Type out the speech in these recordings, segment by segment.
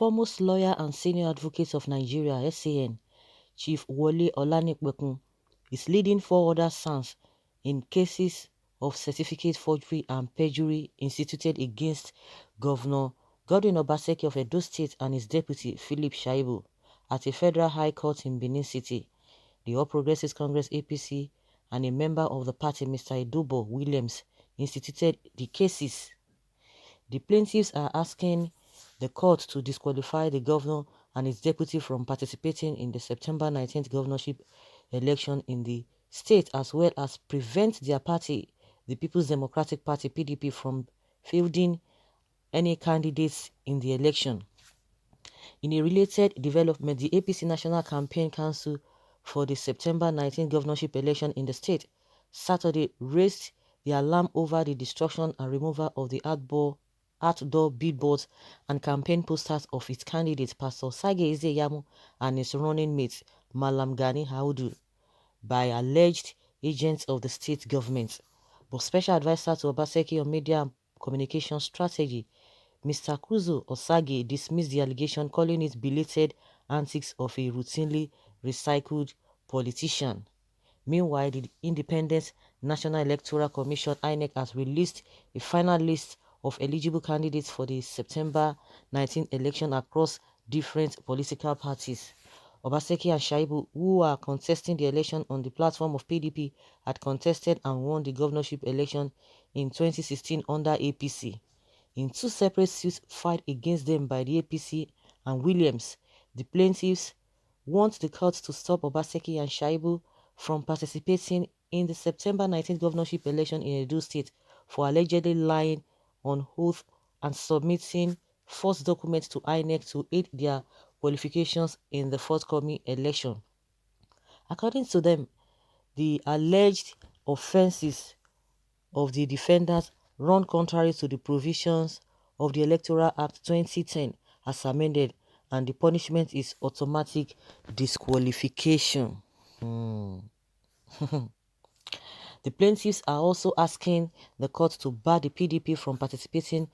foremost lawyer and senior advocate of Nigeria (SAN), Chief Wole Olanipekun, is leading 4 other SANs in cases of certificate forgery and perjury instituted against Governor Godwin Obaseki of Edo State and his deputy Philip Shaibu at a federal high court in Benin City. The All Progressives Congress (APC) and a member of the party, Mr. Idobo Williams, instituted the cases. The plaintiffs are asking the court to disqualify the governor and his deputy from participating in the September 19th governorship election in the state, as well as prevent their party, the People's Democratic Party (PDP), from fielding any candidates in the election. In a related development, the APC National Campaign Council for the September 19th governorship election in the state Saturday raised the alarm over the destruction and removal of the outdoor billboards and campaign posters of its candidate, Pastor Sage Izeyamu, and his running mate, Malam Gani Audu, by alleged agents of the state government. But Special Advisor to Obaseki on Media and Communication Strategy, Mr. Kuzo Osage, dismissed the allegation, calling it belated antics of a routinely recycled politician. Meanwhile, the Independent National Electoral Commission (INEC) has released a final list of eligible candidates for the September 19th election across different political parties. Obaseki and Shaibu, who are contesting the election on the platform of PDP, had contested and won the governorship election in 2016 under APC. In 2 separate suits filed against them by the APC and Williams, the plaintiffs want the court to stop Obaseki and Shaibu from participating in the September 19th governorship election in Edo State for allegedly lying on oath and submitting false documents to INEC to aid their qualifications in the forthcoming election. According to them, the alleged offenses of the defendants run contrary to the provisions of the Electoral Act 2010 as amended, and the punishment is automatic disqualification. The plaintiffs are also asking the court to bar the PDP from participating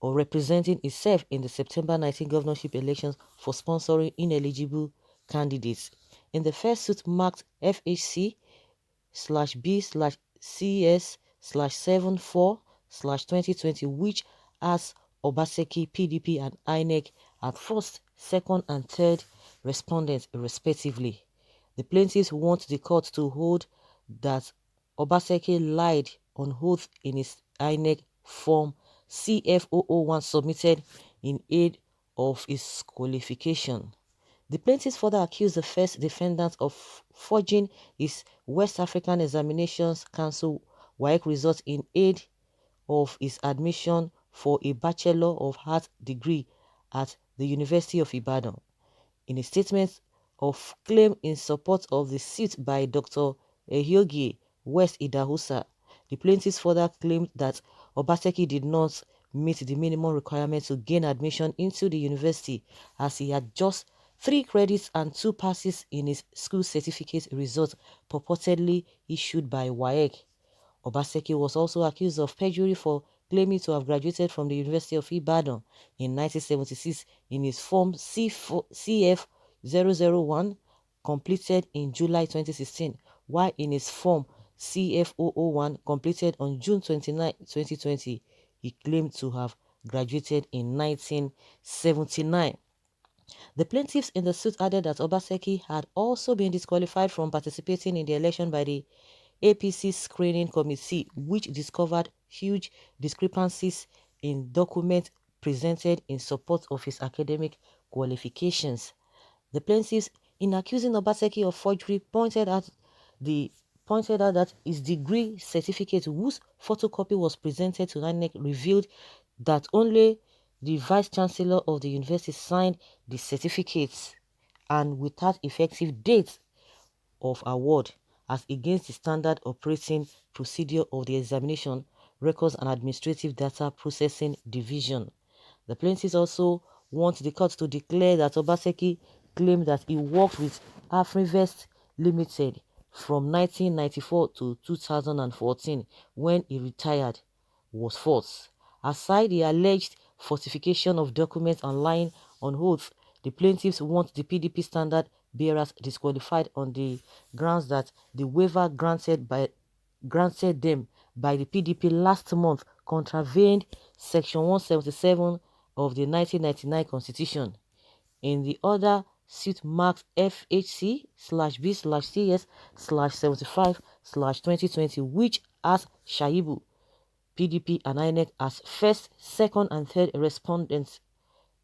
or representing itself in the September 19 governorship elections for sponsoring ineligible candidates. In the first suit marked FHC/B/CS/74/2020, which has Obaseki, PDP, and INEC at first, second, and third respondents respectively. The plaintiffs want the court to hold that Obaseki lied on oath in his INEC form CF001 submitted in aid of his qualification. The plaintiffs further accused the first defendant of forging his West African Examinations Council WAEC results in aid of his admission for a Bachelor of Arts degree at the University of Ibadan. In a statement of claim in support of the suit by Dr. Ehiogie West Idahosa, the plaintiffs further claimed that Obaseki did not meet the minimum requirement to gain admission into the university, as he had just 3 credits and 2 passes in his school certificate results purportedly issued by WAEC. Obaseki was also accused of perjury for claiming to have graduated from the University of Ibadan in 1976 in his form CF001 completed in July 2016, while in his form CF001 completed on June 29, 2020, he claimed to have graduated in 1979. The plaintiffs in the suit added that Obaseki had also been disqualified from participating in the election by the APC Screening Committee, which discovered huge discrepancies in documents presented in support of his academic qualifications. The plaintiffs, in accusing Obaseki of forgery, pointed out that his degree certificate, whose photocopy was presented to INEC, revealed that only the Vice-Chancellor of the university signed the certificates and without effective date of award, as against the standard operating procedure of the Examination, Records and Administrative Data Processing Division. The plaintiffs also want the court to declare that Obaseki claimed that he worked with Afrivest Limited from 1994 to 2014 when he retired was false. Aside the alleged falsification of documents and lying on oath, the plaintiffs want the PDP standard bearers disqualified on the grounds that the waiver granted them by the PDP last month contravened Section 177 of the 1999 Constitution. In the order, suit marked FHC/B/CS/75/2020, which has Shaibu, PDP, and INEC as first, second, and third respondents,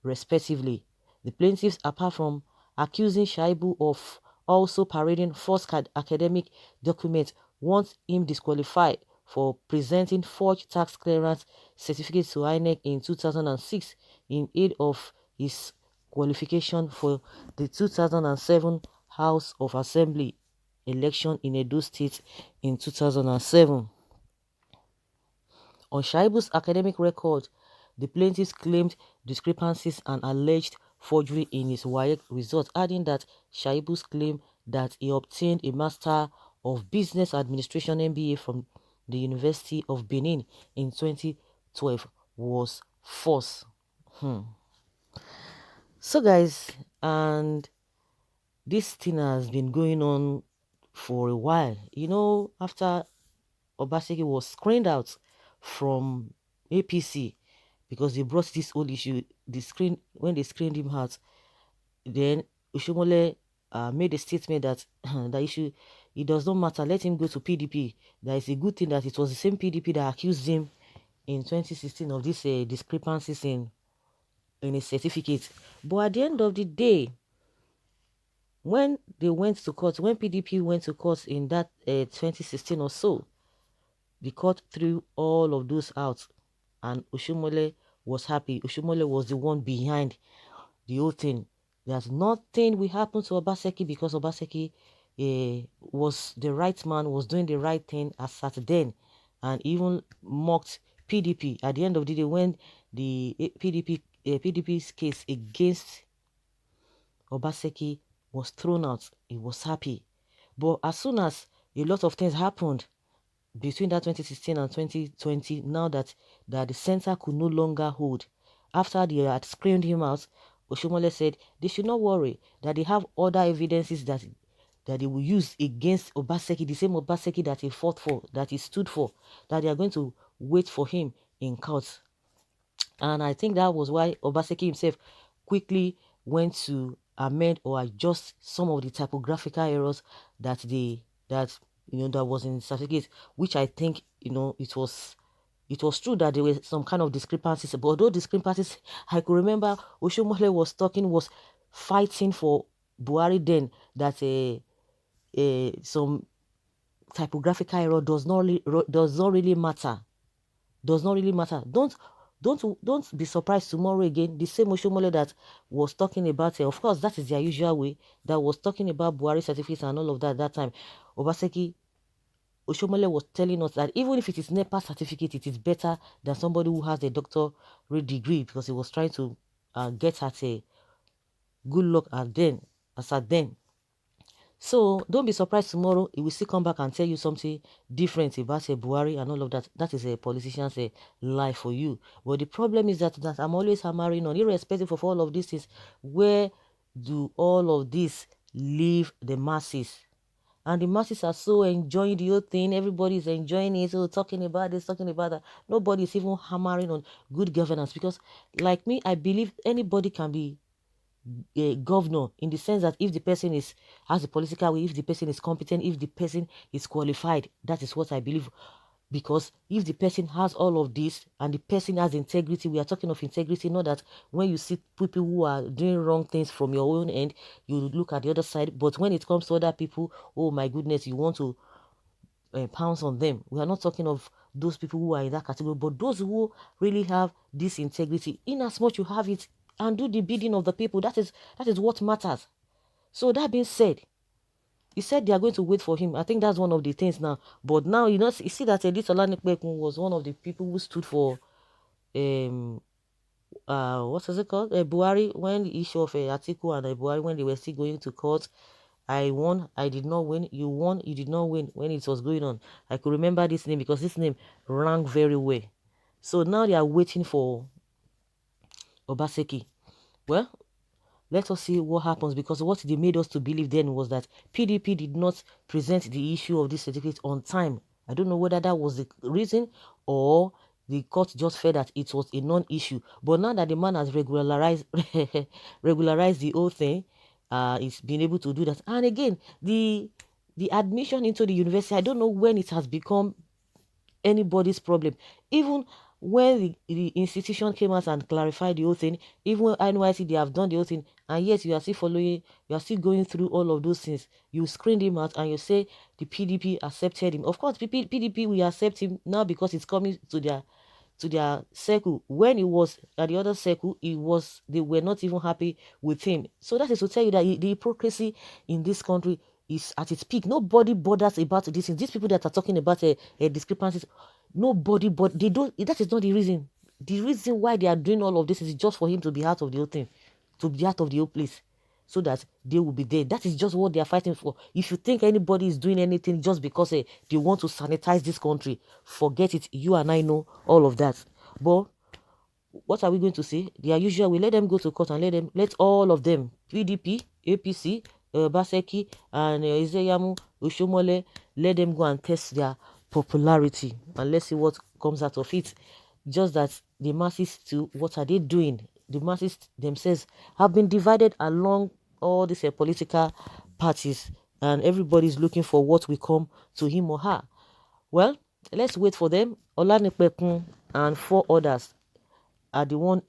respectively. The plaintiffs, apart from accusing Shaibu of also parading false academic documents, want him disqualified for presenting forged tax clearance certificates to INEC in 2006 in aid of his qualification for the 2007 House of Assembly election in Edo State in 2007. On Shaibu's academic record, the plaintiffs claimed discrepancies and alleged forgery in his WAEC results, adding that Shaibu's claim that he obtained a Master of Business Administration MBA from the University of Benin in 2012 was false. So guys, and this thing has been going on for a while. You know, after Obaseki was screened out from APC because they brought this whole issue, when they screened him out, then Ushomole made a statement that the issue, it does not matter, let him go to PDP. That is a good thing that it was the same PDP that accused him in 2016 of these discrepancies in his certificate. But at the end of the day, when they went to court, when PDP went to court in that 2016 or so, the court threw all of those out, and Oshomole was happy. Oshomole was the one behind the whole thing. There's nothing will happen to Obaseki because Obaseki was the right man, was doing the right thing as at then, and even mocked PDP. At the end of the day, when the PDP's case against Obaseki was thrown out, he was happy. But as soon as a lot of things happened between that 2016 and 2020, now that the center could no longer hold, after they had screened him out, Oshomole said they should not worry, that they have other evidences that they will use against Obaseki, the same Obaseki that he fought for, that he stood for, that they are going to wait for him in court. And I think that was why Obaseki himself quickly went to amend or adjust some of the typographical errors that that was in the certificate, which I think, it was true that there were some kind of discrepancies. But those discrepancies, I could remember Oshomole was fighting for Buhari then, that some typographical error does not really matter. Does not really matter. Don't be surprised tomorrow again. The same Oshomole that was talking about, of course, that is their usual way, that was talking about Buhari certificates and all of that that time. Obaseki, Oshomole was telling us that even if it is NEPA certificate, it is better than somebody who has a doctorate degree, because he was trying to get at a good luck at then. So don't be surprised tomorrow he will still come back and tell you something different about Buhari and all of that. That is a politician's lie for you. But the problem is that I'm always hammering on, irrespective of all of this, is where do all of this leave the masses? And the masses are so enjoying the whole thing. Everybody is enjoying it. So talking about this, talking about that. Nobody is even hammering on good governance, because, like me, I believe anybody can be a governor, in the sense that if the person has a political will, if the person is competent, if the person is qualified, that is what I believe. Because if the person has all of this and the person has integrity, we are talking of integrity, not that when you see people who are doing wrong things from your own end, you look at the other side. But when it comes to other people, oh my goodness, you want to pounce on them. We are not talking of those people who are in that category, but those who really have this integrity. In as much you have it, and do the bidding of the people, that is what matters. So that being said, he said they are going to wait for him. I think that's one of the things now. But now, you see that this Olanipekun was one of the people who stood for what is it called? Buhari, when the issue of Atiku and Buhari, when they were still going to court. I won, I did not win. You won, you did not win, when it was going on. I could remember this name because this name rang very well. So now they are waiting for Obaseki. Well, Let us see what happens, because what they made us to believe then was that PDP did not present the issue of this certificate on time. I don't know whether that was the reason, or the court just felt that it was a non-issue. But now that the man has regularized regularized the whole thing, he's been able to do that. And again, the admission into the university, I don't know when it has become anybody's problem. Even when the institution came out and clarified the whole thing, even when NYC, they have done the whole thing, and yet you are still following, you are still going through all of those things. You screened him out and you say the PDP accepted him. Of course, PDP will accept him now because it's coming to their circle. When he was at the other circle, they were not even happy with him. So that is to tell you that the hypocrisy in this country is at its peak. Nobody bothers about this. These people that are talking about discrepancies, nobody, but they don't. That is not the reason. The reason why they are doing all of this is just for him to be out of the whole thing, to be out of the whole place, so that they will be there. That is just what they are fighting for. If you think anybody is doing anything just because they want to sanitize this country, forget it. You and I know all of that. But what are we going to say? They are usual. We let them go to court and let all of them, PDP, APC, Obaseki, and Izeyamu, Oshomole, let them go and test their popularity, and let's see what comes out of it. Just that the masses too, what are they doing? The masses themselves have been divided along all these political parties, and everybody's looking for what will come to him or her. Well, let's wait for them. Olanipekun and 4 others are the one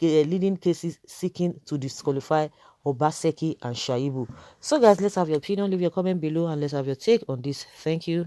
leading cases seeking to disqualify Obaseki and Shaibu. So guys, let's have your opinion. Leave your comment below and let's have your take on this. Thank you.